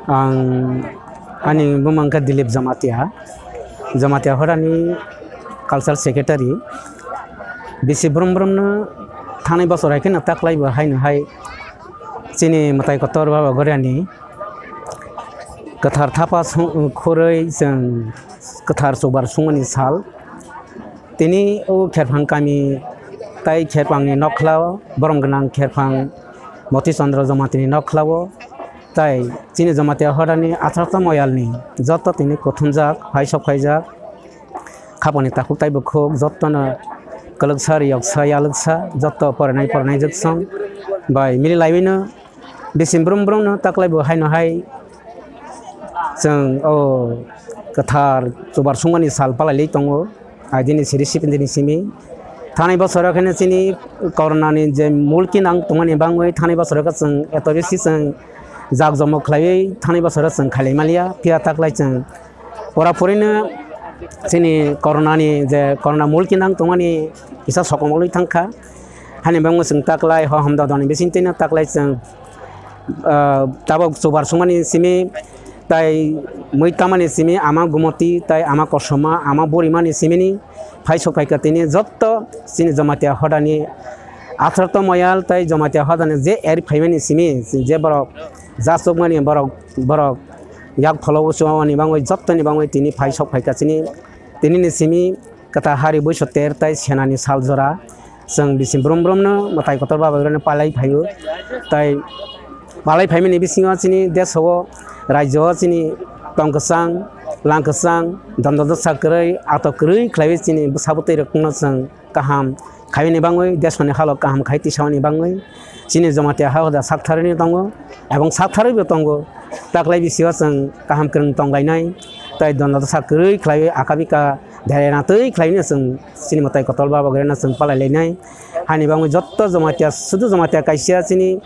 Ani bumangka Dilip Jamatia Hoda ni cultural secretary. Bisi Borom na thani basor hai kena taklai ba hai na hai sini matai kotor ba gorani kathar thapa khorei jeng kathar Chukbar sungani sal tini o kherphang kami tai kherphang ni nokhlao Borom Gwnang kherphang Moti Chandra Jamatia ni nokhlao tai sini Jamatia Hoda ni atharta moyal ni joto tini kothunjak hai sokhaijak khaponi takuk tai bukhok jotona kalaksa riyaksa yalaksa joto pornai jaksang bai mili laibino bisim Borom no taklai bo hai no hai jeng o kathar Chukbar sungani sal palai tongo adini sirisi pindini simi thani basora khane sini corona ni je mulki nang tongani bangoi thani basora ka jeng eto besi jeng jak jomok khlai thani basora jeng khalai malia pia taklai jeng ora porina sini corona ni je corona mulki nang tongani isa sokomoloi tangkha hani bangmo jeng taklai ho hamda doni besintina taklai jeng tabok Chukbar sungani simi tai moitamani simi ama gumoti tai ama kosoma ama borimani simini phai sokai katini jotto sini Jamatia Hoda ni atharto moyal tai Jamatia Hoda ni je eri phaimani simi je borok jasokmani borok yak follow sowani bangoi jotto ni bangoi tini phai sokai katini tini ni simi kata hari boisoter tai senani saljora jeng bisim Borom no matai kotor ba bagorane palai phayo tai palai phaimani bisingo sini deso Rajo sini tongkesang, langkesang, damdam sakrai atau kerui klai sini besabutai rekno sang kaham khaini bangoi desone halo kaham khaiti sawani bangoi sini Jamatia Hoda sakthari tongo ebong sakthari be tongo taklai bisio sang kaham kreng tonglainai tai damdam sakrai klai akabika dharena tei klai ni sang sini matai kotol ba bagena sang palai leinai hani bangoi jotto Jamatia sudu Jamatia kaisia sini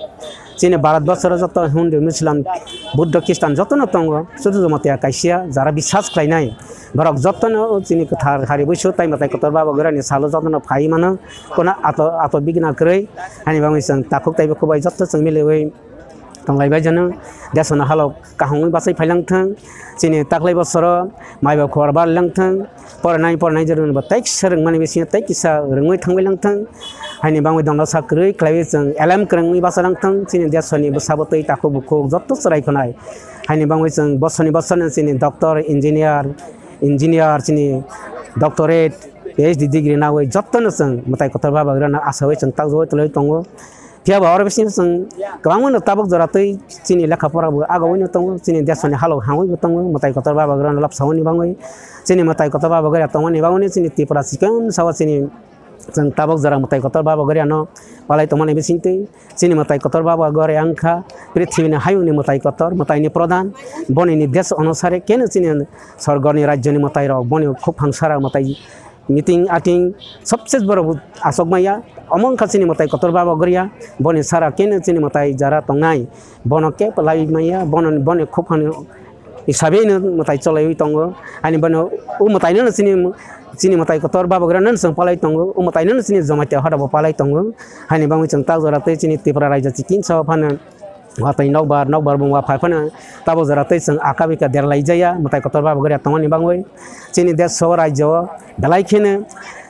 Bharat basara joto Hindu Muslim Buddha Christian joto no tongo sudu Jamatia kaisia jara biswas khlainai borok joto no sini kathar hari boiso tai matai kotor ba bagorani salo joto no phai mano kona ato bigna krei hani bangoi sang takuk tai beko bai joto sang milewei tonglai bai jano desona halo kahongoi basai phailang thang sini taklai basara maiba khor bar lang thang pornai jarun ba tai sereng mani besi tai kisa rengoi thangbai lang thang hani bangoi dongla sakrei klai jeng alam krengni basarang thang sini desoni besabotai takuk bukhok joto sarai khonai hani bangoi jeng bosoni sini doctor engineer sini doctorate PhD degree nawai joto no jeng matai kotor ba bagrana asawai jeng takjoi toloi tongo pia ba ora besin jeng kwangmo tabok joratoi sini lekha pora bu agawai no tongo sini desoni halo hangoi bo tongo matai kotor ba bagrana lapsawani bangoi sini matai kotor ba bagra tongani bangoni sini tipra sikam sawa sini jeng tabok jara matai kotor ba bagari ano palai tomani besinte sini matai kotor ba bagari angkha prithibini hayuni matai kotor matai ni pradhan boni ni desh anusare ken sini sargani rajyani matai rok boni khub hangsara matai meeting ating सबसे बड़ो आसोक माया अमन खासिनी मताई कोतर बाबा गरिया बने सारा केने चिनी मताई जरा तंगाई बन के पलाई माया बने खूब हिसाबै मताई चलाइ तंगो अनि बन उ मताई न चिनी मताई कोतर बाबा गरिया नन सं पलाई तंगो उ मताई न चिनी Jamatia Hoda बो पलाई तंगो हानि बांगै चंग ता जरा तै चिनी तिप्रा रायजा चिकिन छ फन वातै नौबार बुंवा फाफन ताबो जरा तै सं आकाबिका देरलाई जाया मताई कोतर बाबा गरिया तंगनि बांगै चिनी देश सो राज्य दलाई खेने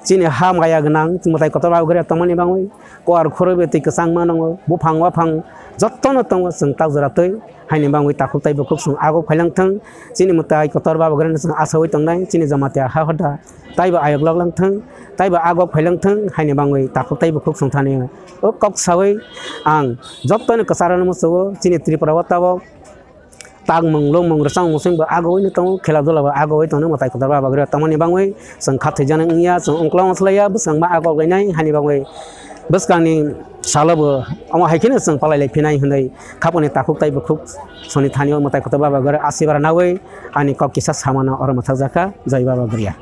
चिनी हा माया Gwnang matai kotor ba गरिया तंगनि बांगै कोआर खरबे तै कसang मानंगो बुफां वाफां जत्तन तंगो सं ता जरा तै हानि बांगै ताखुक तै बखुक सं आगो फाइलां थं चिनी मताई कोतर बाबा गरिया सं आसावै तंनाय चिनी Jamatia Hoda ताइबा आयक लगलां थं ताइबा आगो फाइलां थं हानि बांगै ताखुक तै बखुक सं थाने ओ कक सावै आं जत्तन कसारन मसो चिनी Tripura वताव tang mong resang musing ba agoi ni tong khela dola ba agoi tong matai kotor ba bagre tamani bangoi sang khathai jana ngia sang ongklong slaya busang ma agoi gainai hani bangoi buskani salabo ama haikene sang palai lai phinai hunai khaponi takuk tai bukhuk soni thaniyo matai kotor ba bagre asibar nawai ani kok kisah samana or mathak jaka jai baba gria